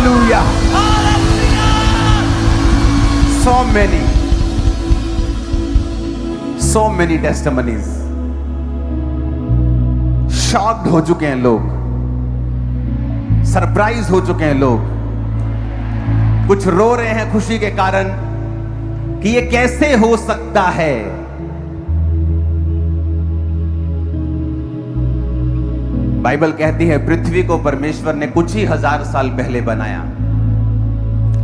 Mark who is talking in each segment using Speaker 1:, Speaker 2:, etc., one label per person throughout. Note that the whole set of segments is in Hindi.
Speaker 1: Hallelujah. so many testimonies। Shocked हो चुके हैं लोग, सरप्राइज हो चुके हैं लोग, कुछ रो रहे हैं खुशी के कारण कि ये कैसे हो सकता है। बाइबल कहती है पृथ्वी को परमेश्वर ने कुछ ही हजार साल पहले बनाया,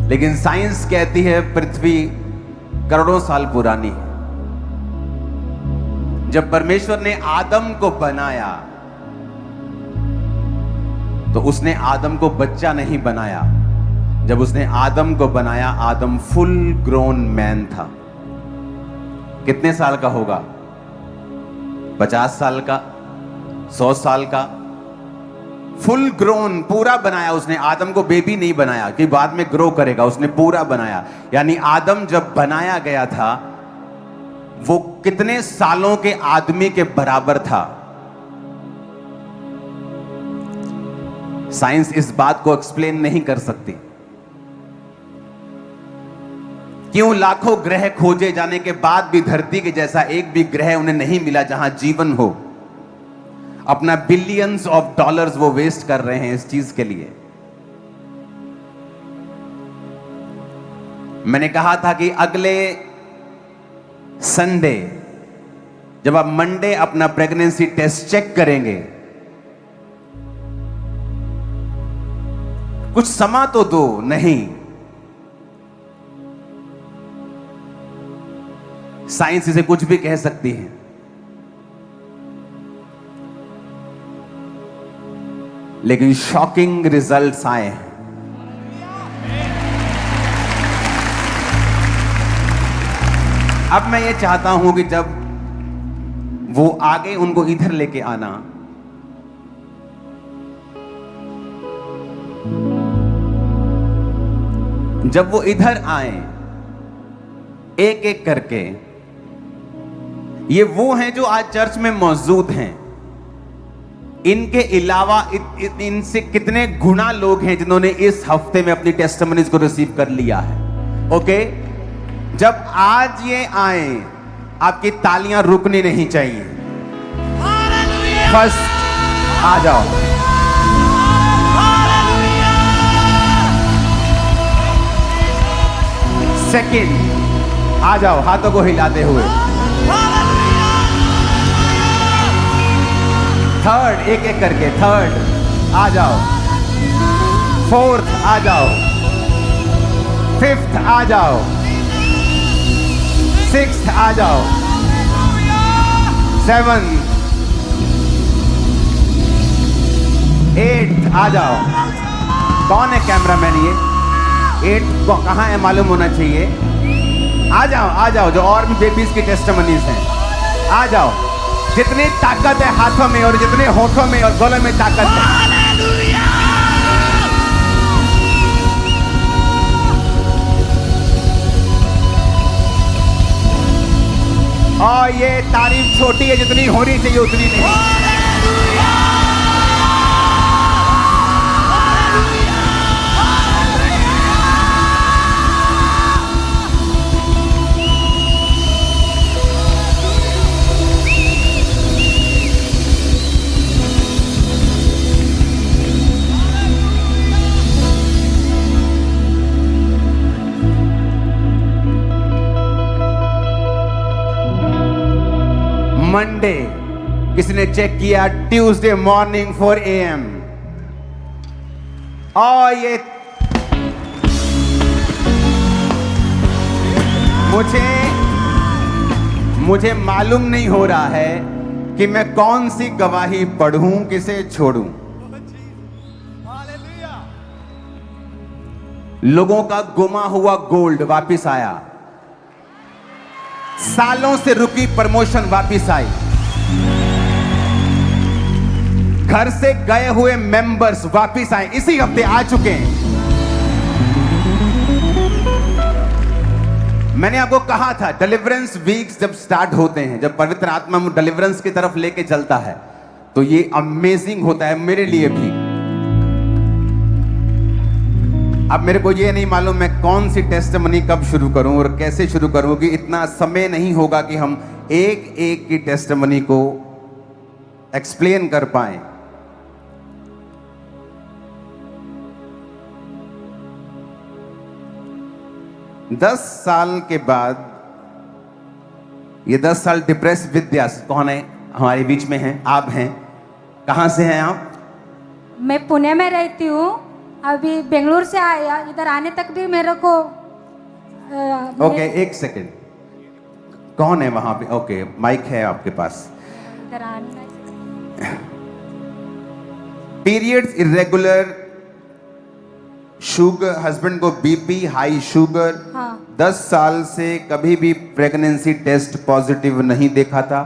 Speaker 1: लेकिन साइंस कहती है पृथ्वी करोड़ों साल पुरानी है। जब परमेश्वर ने आदम को बनाया तो उसने आदम को बच्चा नहीं बनाया। जब उसने आदम को बनाया, आदम फुल ग्रोन मैन था। कितने साल का होगा? 50 साल का, 100 साल का, फुल ग्रोन, पूरा बनाया उसने। आदम को बेबी नहीं बनाया कि बाद में ग्रो करेगा, उसने पूरा बनाया। यानी आदम जब बनाया गया था वो कितने सालों के आदमी के बराबर था। साइंस इस बात को एक्सप्लेन नहीं कर सकती। क्यों लाखों ग्रह खोजे जाने के बाद भी धरती के जैसा एक भी ग्रह उन्हें नहीं मिला जहां जीवन हो। अपना बिलियंस ऑफ डॉलर्स वो वेस्ट कर रहे हैं इस चीज के लिए। मैंने कहा था कि अगले संडे जब आप मंडे अपना प्रेगनेंसी टेस्ट चेक करेंगे, कुछ समा तो दो। नहीं, साइंस इसे कुछ भी कह सकती है, लेकिन शॉकिंग रिजल्ट्स आए हैं। अब मैं ये चाहता हूं कि जब वो आगे उनको इधर लेके आना, जब वो इधर आए एक एक करके, ये वो हैं जो आज चर्च में मौजूद हैं। इनके अलावा इनसे कितने गुना लोग हैं जिन्होंने इस हफ्ते में अपनी टेस्टिमनीज को रिसीव कर लिया है। ओके, जब आज ये आए आपकी तालियां रुकनी नहीं चाहिए। फर्स्ट आ जाओ, सेकंड आ जाओ हाथों को हिलाते हुए, थर्ड एक एक करके, थर्ड आ जाओ, फोर्थ आ जाओ, फिफ्थ आ जाओ, सिक्स्थ आ जाओ, सेवंथ, एट्थ आ जाओ। कौन है कैमरामैन? ये एट्थ को कहां है मालूम होना चाहिए। आ जाओ आ जाओ, जो और भी बेबीज की टेस्टिमनीज हैं आ जाओ। जितनी ताकत है हाथों में और जितने होठों में और गलों में ताकत है, और ये तारीफ छोटी है, जितनी होनी चाहिए उतनी नहीं। मंडे किसी ने चेक किया, ट्यूसडे मॉर्निंग 4 AM, और ये मुझे मालूम नहीं हो रहा है कि मैं कौन सी गवाही पढ़ूं, किसे छोड़ूं। लोगों का गुमा हुआ गोल्ड वापिस आया, सालों से रुकी प्रमोशन वापिस आई, घर से गए हुए मेंबर्स वापिस आए, इसी हफ्ते आ चुके हैं। मैंने आपको कहा था डिलीवरेंस वीक्स जब स्टार्ट होते हैं, जब पवित्र आत्मा डिलीवरेंस की तरफ लेके चलता है, तो ये अमेजिंग होता है मेरे लिए भी। अब मेरे को ये नहीं मालूम मैं कौन सी टेस्टमनी कब शुरू करूं और कैसे शुरू करूं, कि इतना समय नहीं होगा कि हम एक एक की टेस्टमनी को एक्सप्लेन कर पाए। दस साल के बाद, ये 10 साल डिप्रेस विद्यास कौन है हमारे बीच में हैं? आप हैं। कहां से हैं आप?
Speaker 2: मैं पुणे में रहती हूँ, अभी बेंगलुरु से आया। इधर आने तक भी मेरे को
Speaker 1: ओके, एक सेकंड, कौन है वहां पे? ओके, माइक है आपके पास।
Speaker 2: इधर आने
Speaker 1: पीरियड्स इरेगुलर, शुगर, हस्बैंड को बीपी, हाई शुगर,
Speaker 2: हाँ।
Speaker 1: 10 साल से कभी भी प्रेगनेंसी टेस्ट पॉजिटिव नहीं देखा था,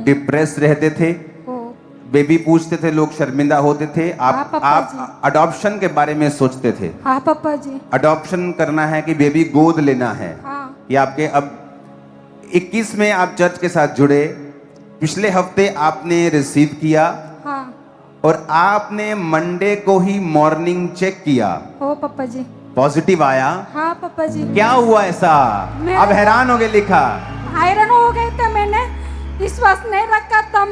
Speaker 1: डिप्रेस रहते थे, बेबी पूछते थे, लोग शर्मिंदा होते थे। आप अडॉप्शन के बारे में सोचते थे?
Speaker 2: हाँ पापा जी,
Speaker 1: अडॉप्शन करना है कि बेबी गोद लेना है।
Speaker 2: हाँ।
Speaker 1: ये आपके अब 21 में आप चर्च के साथ जुड़े, पिछले हफ्ते आपने रिसीव किया,
Speaker 2: हाँ।
Speaker 1: और आपने मंडे को ही मॉर्निंग चेक किया,
Speaker 2: हो पापा जी,
Speaker 1: पॉजिटिव आया।
Speaker 2: हाँ पापा जी।
Speaker 1: क्या हुआ ऐसा? अब हैरान हो गए, लिखा
Speaker 2: आयरन हो गए थे। मैंने विश्वास नहीं रखा था।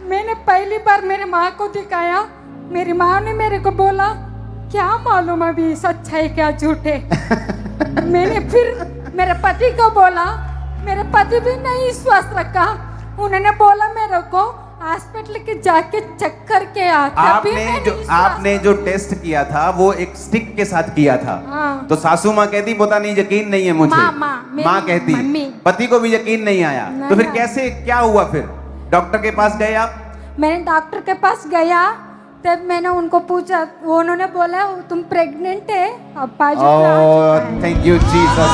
Speaker 2: मैंने पहली बार मेरी माँ को दिखाया। मेरी माँ ने मेरे को बोला, क्या मालूम अभी सच है क्या झूठ है। मैंने फिर मेरे पति को बोला, मेरे पति भी नहीं विश्वास रखा। उन्होंने बोला मेरे को हॉस्पिटल के जाके चेक करके आ।
Speaker 1: आपने जो टेस्ट किया था वो एक स्टिक के साथ किया था।
Speaker 2: हाँ।
Speaker 1: तो सासू माँ कहती पता नहीं, यकीन नहीं है मुझे। माँ कहती, पति को भी यकीन नहीं आया। तो फिर कैसे, क्या हुआ? फिर डॉक्टर के पास गए आप?
Speaker 2: मैंने डॉक्टर के पास गया, तब मैंने उनको पूछा, उन्होंने बोला तुम प्रेग्नेंट है, अब
Speaker 1: थैंक यू जीसस।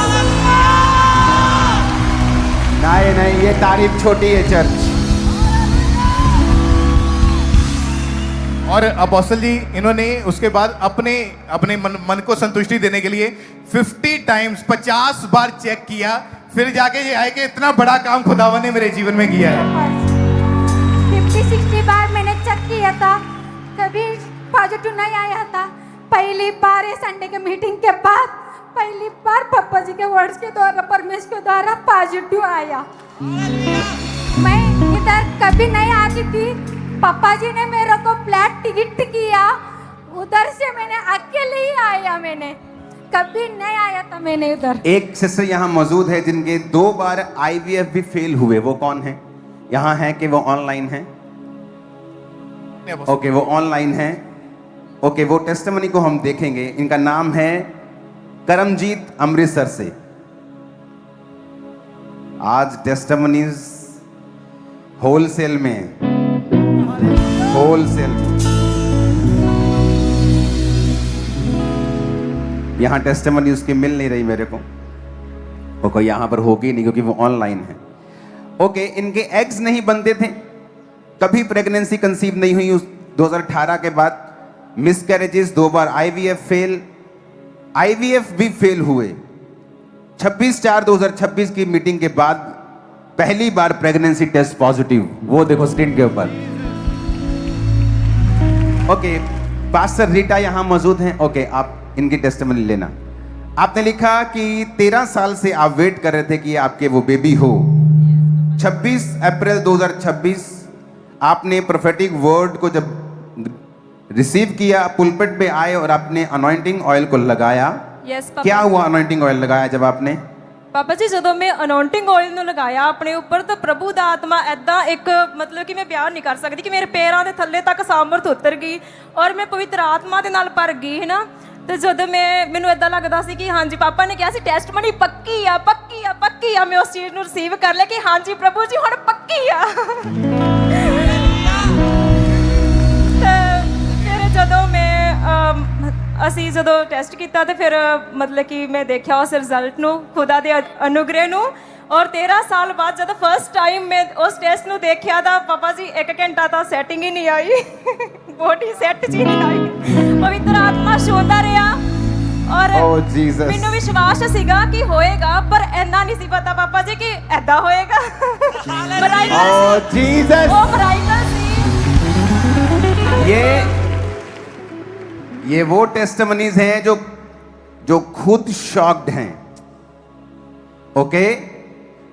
Speaker 1: नहीं, ये तारीफ छोटी है चर्च।
Speaker 3: और अपोस्टल जी, इन्होंने उसके बाद अपने मन को संतुष्टि देने के लिए 50 टाइम्स 50 बार चेक किया, फिर जाके ये आए कि इतना बड़ा काम खुदावन ने मेरे जीवन में किया है।
Speaker 2: 50-60 बार मैंने चेक किया था, कभी पॉजिटिव नहीं आया था। पहली बार ये संडे के मीटिंग के बाद पहली बार पापा जी के वर्ड्स के द्वारा, परमेश्वर के द्वारा पॉजिटिव आया। मैं इधर कभी नहीं आती थी। पापा जी ने मेरे को फ्लैट टिकट किया, उधर से मैंने अकेले ही आया। मैंने कभी नहीं आया था मैंने उधर।
Speaker 1: एक सिस्टर यहाँ मौजूद है जिनके 2 बार IVF भी फेल हुए, वो कौन है? यहाँ है कि वो ऑनलाइन है? ओके, वो ऑनलाइन है। ओके, वो टेस्टिमनी को हम देखेंगे। इनका नाम है करमजीत, अमृतसर से। आज टेस्टिमनीज होलसेल में यहां टेस्टिमनी उसकी मिल नहीं रही मेरे को। वो कोई यहां पर होगी नहीं क्योंकि वो ऑनलाइन है। ओके, इनके एग्स नहीं बनते थे, कभी प्रेगनेंसी कंसीव नहीं हुई। 2018 के बाद मिसकैरेजेस, 2 बार IVF भी फेल हुए। 26/4/2026 की मीटिंग के बाद पहली बार प्रेगनेंसी टेस्ट पॉजिटिव। वो देखो स्क्रीन के ऊपर। ओके, पास्टर रीटा यहां मौजूद हैं। ओके, आप इनकी टेस्टिमनी लेना। आपने लिखा कि 13 साल से आप वेट कर रहे थे कि आपके वो बेबी हो। 26 अप्रैल 2026 आपने प्रोफेटिक वर्ड को जब रिसीव किया, पुलपिट पे आए और आपने अनॉइंटिंग ऑयल को लगाया। क्या हुआ अनॉइंटिंग ऑयल लगाया जब आपने?
Speaker 4: पापा जी, ਜਦੋਂ मैं ਅਨਾਉਂਟਿੰਗ ਆਇਲ ਨੂੰ ਲਗਾਇਆ ਆਪਣੇ ਉੱਪਰ ਤਾਂ ਪ੍ਰਭੂ ਦਾ ਆਤਮਾ ਐਦਾਂ ਇੱਕ ਮਤਲਬ ਕਿ ਮੈਂ ਬਿਆਨ ਨਹੀਂ ਕਰ ਸਕਦੀ ਕਿ ਮੇਰੇ ਪੈਰਾਂ ਦੇ ਥੱਲੇ ਤੱਕ ਸਾਮਰਥ ਉਤਰ ਗਈ ਔਰ ਮੈਂ ਪਵਿੱਤਰ ਆਤਮਾ ਦੇ ਨਾਲ ਭਰ ਗਈ ਹੈ ਨਾ। ਤੇ ਜਦੋਂ ਮੈਨੂੰ ਐਦਾਂ ਲੱਗਦਾ ਸੀ ਕਿ ਹਾਂਜੀ ਪਾਪਾ ਨੇ ਕਿਹਾ ਸੀ ਟੈਸਟਮਨੀ ਪੱਕੀ ਆ। ਮੈਂ ਉਸ ਚੀਜ਼ ਨੂੰ ਰਿਸੀਵ ਕਰ ਲਿਆ ਕਿ ਹਾਂਜੀ ਪ੍ਰਭੂ ਜੀ ਹੁਣ ਪੱਕੀ ਆ। ਫਿਰ ਜਦੋਂ ਅਸੀਂ ਜਦੋਂ ਟੈਸਟ ਕੀਤਾ ਤੇ ਫਿਰ ਮਤਲਬ ਕਿ ਮੈਂ ਦੇਖਿਆ ਉਸ ਰਿਜ਼ਲਟ ਨੂੰ, ਖੁਦਾ ਦੇ ਅਨੁਗ੍ਰਹਿ ਨੂੰ। ਔਰ 13 ਸਾਲ ਬਾਅਦ ਜਦੋਂ ਫਸਟ ਟਾਈਮ ਮੈਂ ਉਸ ਟੈਸਟ ਨੂੰ ਦੇਖਿਆ ਤਾਂ ਪਾਪਾ ਜੀ 1 ਘੰਟਾ ਤਾਂ ਸੈਟਿੰਗ ਹੀ ਨਹੀਂ ਆਈ, ਬੋਡੀ ਸੈੱਟ ਜੀ ਨਹੀਂ ਆਈ। ਪਵਿੱਤਰ ਆਤਮਾ ਛੋਂਦਾ ਰਿਹਾ ਔਰ ਮੈਨੂੰ ਵਿਸ਼ਵਾਸ ਸੀਗਾ ਕਿ ਹੋਏਗਾ, ਪਰ ਇੰਨਾ ਨਹੀਂ ਸੀ ਪਤਾ ਪਾਪਾ ਜੀ ਕਿ ਐਦਾਂ ਹੋਏਗਾ।
Speaker 1: ये वो टेस्टिमनीज हैं जो जो खुद शॉक्ड हैं, ओके,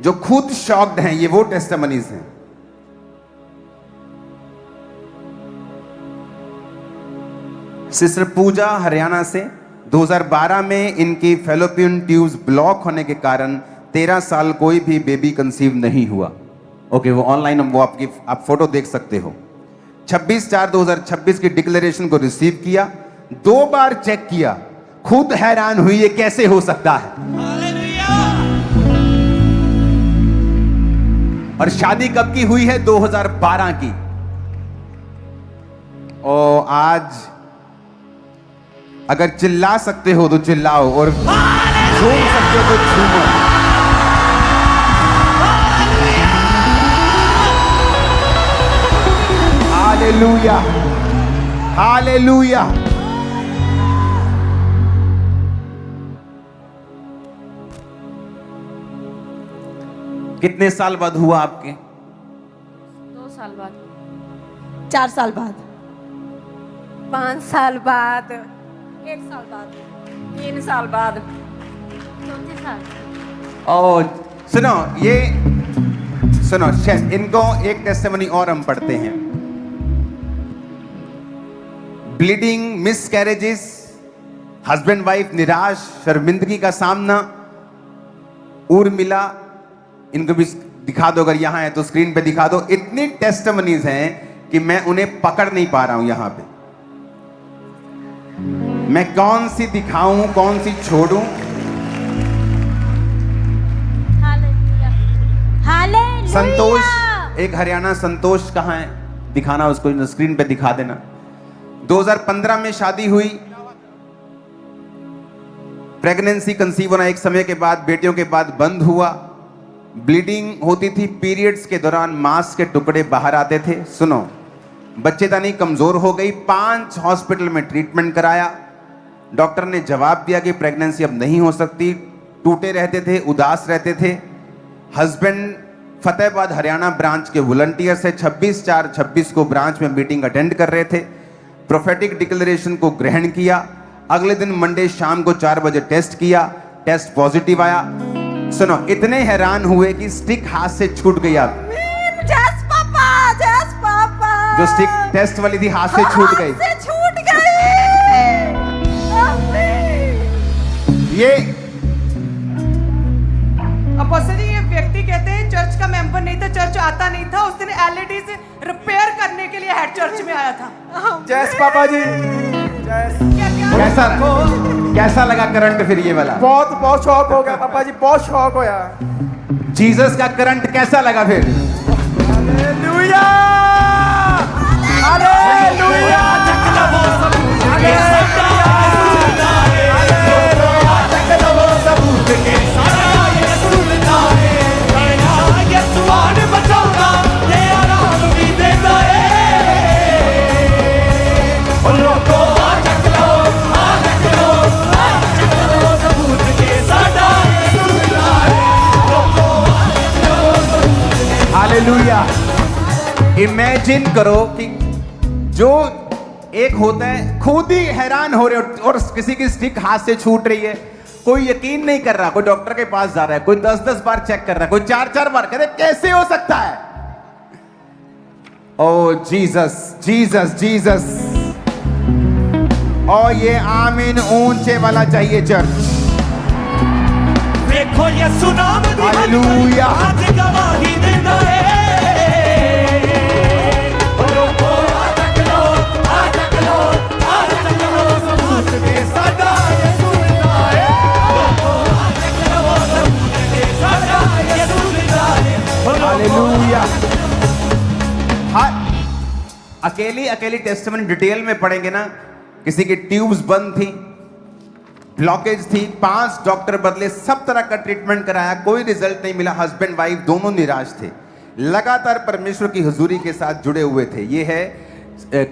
Speaker 1: जो खुद शॉक्ड हैं, ये वो टेस्टिमनीज हैं। सिस्टर पूजा हरियाणा से 2012 में इनकी फेलोपियन ट्यूब्स ब्लॉक होने के कारण 13 साल कोई भी बेबी कंसीव नहीं हुआ। ओके, वो ऑनलाइन वो आप फोटो देख सकते हो। 26/4/2026 की डिक्लेरेशन को रिसीव किया, 2 बार चेक किया, खुद हैरान हुई ये कैसे हो सकता है। और शादी कब की हुई है? 2012 की। और आज अगर चिल्ला सकते हो तो चिल्लाओ, और झूम सकते हो तो झूमो। Hallelujah, hallelujah. कितने साल बाद हुआ आपके?
Speaker 4: 2 साल बाद,
Speaker 2: 4 साल बाद,
Speaker 4: 5 साल बाद,
Speaker 2: 1 साल बाद,
Speaker 4: 3 साल बाद,
Speaker 2: 4 साल।
Speaker 1: और सुनो, ये सुनो, इनको एक टेस्टिमनी और हम पढ़ते हैं। ब्लीडिंग, मिसकैरेजेस, हस्बैंड वाइफ निराश, शर्मिंदगी का सामना, उर्मिला, इनको भी दिखा दो, अगर यहां है तो स्क्रीन पे दिखा दो। इतनी टेस्टिमनीज हैं कि मैं उन्हें पकड़ नहीं पा रहा हूं यहां पे। मैं कौन सी दिखाऊं, कौन सी छोड़ूं? संतोष, एक हरियाणा संतोष कहां है? दिखाना उसको, स्क्रीन पे दिखा देना। 2015 में शादी हुई, प्रेगनेंसी कंसीव होना एक समय के बाद, बेटियों के बाद बंद हुआ। ब्लीडिंग होती थी, पीरियड्स के दौरान मांस के टुकड़े बाहर आते थे। सुनो, बच्चेदानी कमजोर हो गई, 5 हॉस्पिटल में ट्रीटमेंट कराया। डॉक्टर ने जवाब दिया कि प्रेगनेंसी अब नहीं हो सकती। टूटे रहते थे, उदास रहते थे। हस्बैंड फतेहाबाद हरियाणा ब्रांच के वॉलंटियर से 26/4/26 को ब्रांच में मीटिंग अटेंड कर रहे थे। प्रोफेटिक डिक्लेरेशन को ग्रहण किया। अगले दिन मंडे शाम को 4 बजे टेस्ट किया, टेस्ट पॉजिटिव आया। सुनो, इतने हैरान हुए कि स्टिक हाथ से छूट गई। आप
Speaker 2: जस पापा, जस पापा,
Speaker 1: जो स्टिक टेस्ट वाली थी हाथ से छूट गई।
Speaker 2: से छूट गई।
Speaker 1: ये
Speaker 5: अपोस्टल जी, ये व्यक्ति कहते हैं चर्च का मेंबर नहीं था, चर्च आता नहीं था, उस दिन एलईडी से रिपेयर करने के लिए हेड चर्च में आया था।
Speaker 6: जैस पापा जी,
Speaker 1: कैसा लगा करंट फिर ये वाला?
Speaker 6: बहुत शौक हो गया पापा जी, बहुत शौक होया।
Speaker 1: जीसस का करंट कैसा लगा फिर?
Speaker 6: Hallelujah, hallelujah,
Speaker 1: hallelujah. इमेजिन करो कि जो एक होता है, खुद ही हैरान हो रहे हो और किसी की स्टिक हाथ से छूट रही है, कोई यकीन नहीं कर रहा, कोई डॉक्टर के पास जा रहा है, कोई 10-10 बार चेक कर रहा है, कोई 4-4 बार कर रहा है, कैसे हो सकता है? ओ जीसस, जीसस, जीसस। और ये आमीन ऊंचे वाला चाहिए चर्च।
Speaker 7: देखो यीशु नाम दी
Speaker 1: हालेलुया।
Speaker 7: आज गवाही देता है। लोगो आ तक लो, आ तक लो, आ तक लो, सबूत दे साडा यीशु जिंदा है। लोगो आ तक लो, सबूत दे साडा यीशु जिंदा है।
Speaker 1: हालेलुया। अकेली टेस्टिमनी डिटेल में पढ़ेंगे ना। किसी की ट्यूब्स बंद थी, ब्लॉकेज थी, 5 डॉक्टर बदले, सब तरह का ट्रीटमेंट कराया, कोई रिजल्ट नहीं मिला। हस्बैंड वाइफ दोनों निराश थे, लगातार परमेश्वर की हुजूरी के साथ जुड़े हुए थे। ये है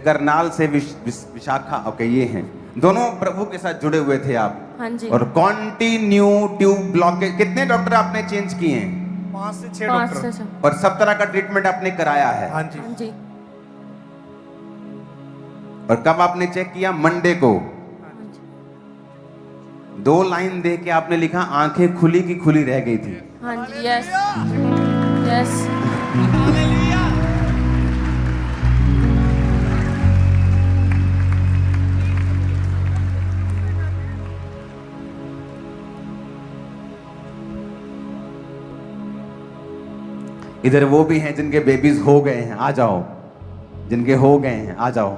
Speaker 1: करनाल से विशाखा, ओके, ये हैं दोनों प्रभु के साथ जुड़े हुए थे आप।
Speaker 4: हाँ जी।
Speaker 1: और कॉन्टिन्यू ट्यूब ब्लॉकेज, कितने डॉक्टर आपने चेंज किए हैं?
Speaker 6: 5 से 6
Speaker 4: 5
Speaker 6: डॉक्टर।
Speaker 4: से 6।
Speaker 1: और सब तरह का ट्रीटमेंट आपने कराया है?
Speaker 6: हाँ जी।
Speaker 4: हाँ जी।
Speaker 1: और कब आपने चेक किया? मंडे को। 2 लाइन दे के आपने लिखा आंखें खुली की खुली रह गई थी।
Speaker 4: हाँ जी, यस यस।
Speaker 1: इधर वो भी हैं जिनके बेबीज हो गए हैं, आ जाओ। जिनके हो गए हैं आ जाओ।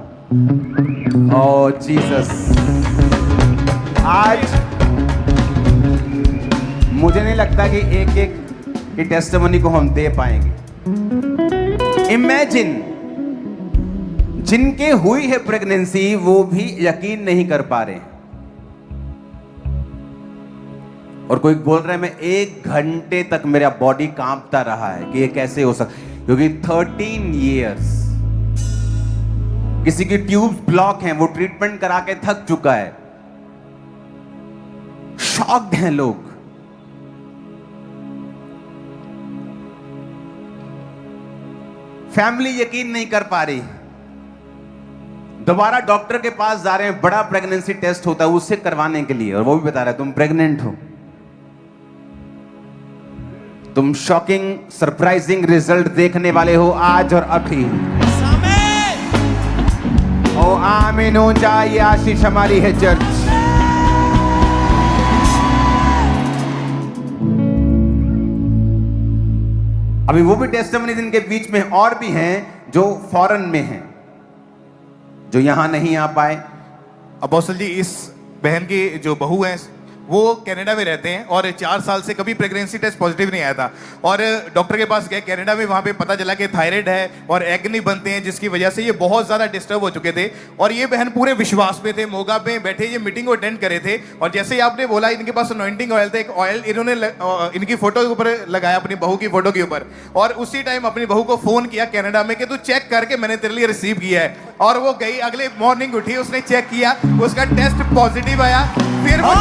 Speaker 1: ओ जीसस, आज मुझे नहीं लगता कि एक एक की टेस्टिमनी को हम दे पाएंगे। इमेजिन, जिनके हुई है प्रेगनेंसी वो भी यकीन नहीं कर पा रहे, और कोई बोल रहा है मैं 1 घंटे तक मेरा बॉडी कांपता रहा है कि ये कैसे हो सकता, क्योंकि 13 इयर्स किसी की ट्यूब्स ब्लॉक हैं, वो ट्रीटमेंट करा के थक चुका है। शॉक्ड हैं लोग। फैमिली यकीन नहीं कर पा रही। दोबारा डॉक्टर के पास जा रहे हैं, बड़ा प्रेगनेंसी टेस्ट होता है उससे करवाने के लिए, और वो भी बता रहा है तुम प्रेग्नेंट हो। तुम शॉकिंग सरप्राइजिंग रिजल्ट देखने वाले हो आज और अभी। ओ आमीन ऊंचा, ये आशीष हमारी है चर्च। अभी वो भी टेस्टिमनी जिनके बीच में और भी हैं जो फॉरेन में हैं, जो यहां नहीं आ पाए।
Speaker 3: अपोस्टल जी, इस बहन की जो बहू है वो कनाडा में रहते हैं और 4 साल से कभी प्रेगनेंसी टेस्ट पॉजिटिव नहीं आया था, और डॉक्टर के पास गए कनाडा में, वहाँ पे पता चला कि थायराइड है और एग नहीं बनते हैं, जिसकी वजह से ये बहुत ज़्यादा डिस्टर्ब हो चुके थे। और ये बहन पूरे विश्वास में थे, मोगा पे बैठे ये मीटिंग को अटेंड करे थे, और जैसे ही आपने बोला इनके पास अनॉइंटिंग ऑयल था, एक ऑयल इन्होंने इनकी फोटो के ऊपर लगाया, अपनी बहू की फोटो के ऊपर, और उसी टाइम अपनी बहू को फोन किया कनाडा में कि तू चेक करके मैंने तेरे लिए रिसीव किया है। और वो गई, अगले मॉर्निंग उठी, उसने चेक किया, उसका टेस्ट पॉजिटिव आया। फिर वो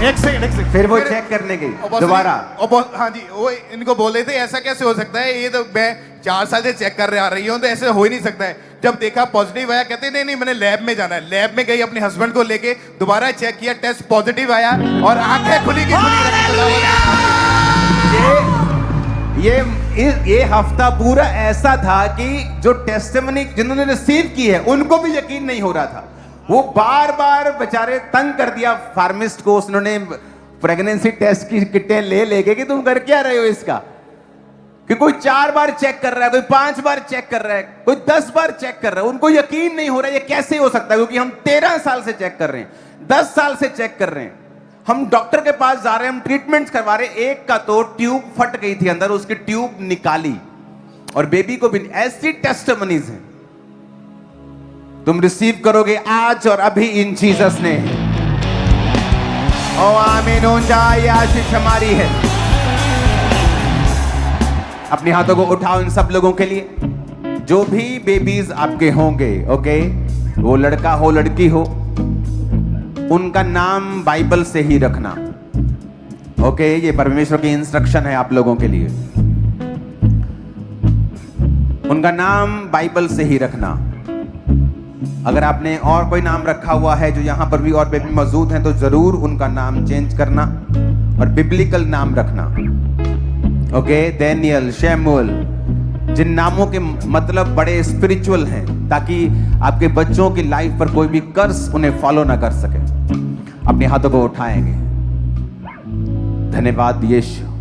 Speaker 3: एक सेकंड
Speaker 1: फिर वो चेक करने गई दोबारा।
Speaker 3: हाँ जी, वो इनको बोल रहे थे ऐसा कैसे हो सकता है, ये तो मैं 4 साल से चेक कर रहे आ रही हूँ, तो ऐसे हो ही नहीं सकता है। जब देखा पॉजिटिव आया, कहते नहीं नहीं मैंने लैब में जाना है। लैब में गई, अपने हस्बैंड को लेके दोबारा चेक किया, टेस्ट पॉजिटिव आया, और आंखें खुली की खुली।
Speaker 1: ये हफ्ता पूरा ऐसा था कि जो टेस्टिमनी जिन्होंने रिसीव की है उनको भी यकीन नहीं हो रहा था। वो बार बार बेचारे तंग कर दिया फार्मिस्ट को, उन्होंने प्रेगनेंसी टेस्ट की किटें ले लेके कि तुम कर क्या रहे हो इसका, कि कोई 4 बार चेक कर रहा है, कोई 5 बार चेक कर रहा है, कोई 10 बार चेक कर रहा है। उनको यकीन नहीं हो रहा है ये कैसे हो सकता है, क्योंकि हम 13 साल से चेक कर रहे हैं, 10 साल से चेक कर रहे हैं, हम डॉक्टर के पास जा रहे हैं, हम ट्रीटमेंट्स करवा रहे हैं। एक का तो ट्यूब फट गई थी अंदर, उसकी ट्यूब निकाली, और बेबी को भी। ऐसी टेस्टिमनीज हैं तुम रिसीव करोगे आज और अभी इन जीसस ने। ओ आमीन ऊंचा, ये आशीष हमारी है। अपने हाथों को उठाओ इन सब लोगों के लिए जो भी बेबीज आपके होंगे, ओके, वो लड़का हो लड़की हो, उनका नाम बाइबल से ही रखना, ओके। ये परमेश्वर की इंस्ट्रक्शन है आप लोगों के लिए। उनका नाम बाइबल से ही रखना। अगर आपने और कोई नाम रखा हुआ है, जो यहां पर भी और बेबी मौजूद हैं, तो जरूर उनका नाम चेंज करना और बिब्लिकल नाम रखना, ओके। डैनियल, शैमुएल, जिन नामों के मतलब बड़े स्पिरिचुअल हैं, ताकि आपके बच्चों की लाइफ पर कोई भी कर्स उन्हें फॉलो ना कर सके। अपने हाथों को उठाएंगे। धन्यवाद यीशु।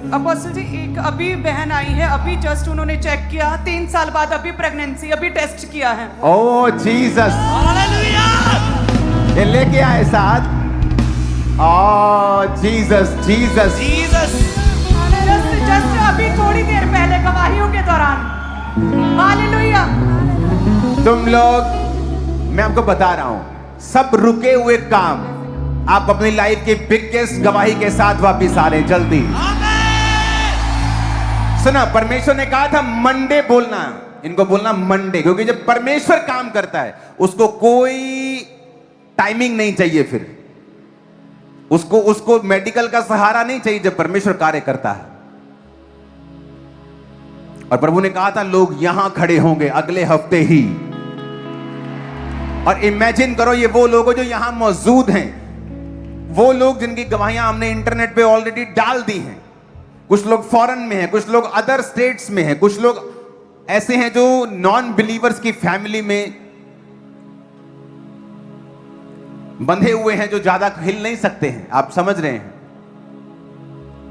Speaker 5: अपोस्टल जी, एक अभी बहन आई है, अभी जस्ट उन्होंने चेक किया, 3 साल बाद अभी प्रेगनेंसी, अभी टेस्ट किया है।
Speaker 1: ओ जीसस, ये लेके आए साथ। ओ जीसस जीसस जीसस।
Speaker 5: जस्ट अभी थोड़ी देर पहले गवाहियों के दौरान। हालेलुया।
Speaker 1: तुम लोग, मैं आपको बता रहा हूं, सब रुके हुए काम आप अपनी लाइफ की बिगेस्ट गवाही के साथ वापिस आ रहे हैं जल्दी। सुना, परमेश्वर ने कहा था मंडे बोलना, इनको बोलना मंडे, क्योंकि जब परमेश्वर काम करता है उसको कोई टाइमिंग नहीं चाहिए, फिर उसको मेडिकल का सहारा नहीं चाहिए जब परमेश्वर कार्य करता है। और प्रभु ने कहा था लोग यहां खड़े होंगे अगले हफ्ते ही। और इमेजिन करो ये वो लोग जो यहां मौजूद हैं, वो लोग जिनकी गवाहियां हमने इंटरनेट पे ऑलरेडी डाल दी हैं। कुछ लोग फॉरेन में हैं, कुछ लोग अदर स्टेट्स में हैं, कुछ लोग ऐसे हैं जो नॉन बिलीवर्स की फैमिली में बंधे हुए हैं, जो ज्यादा हिल नहीं सकते हैं। आप समझ रहे हैं?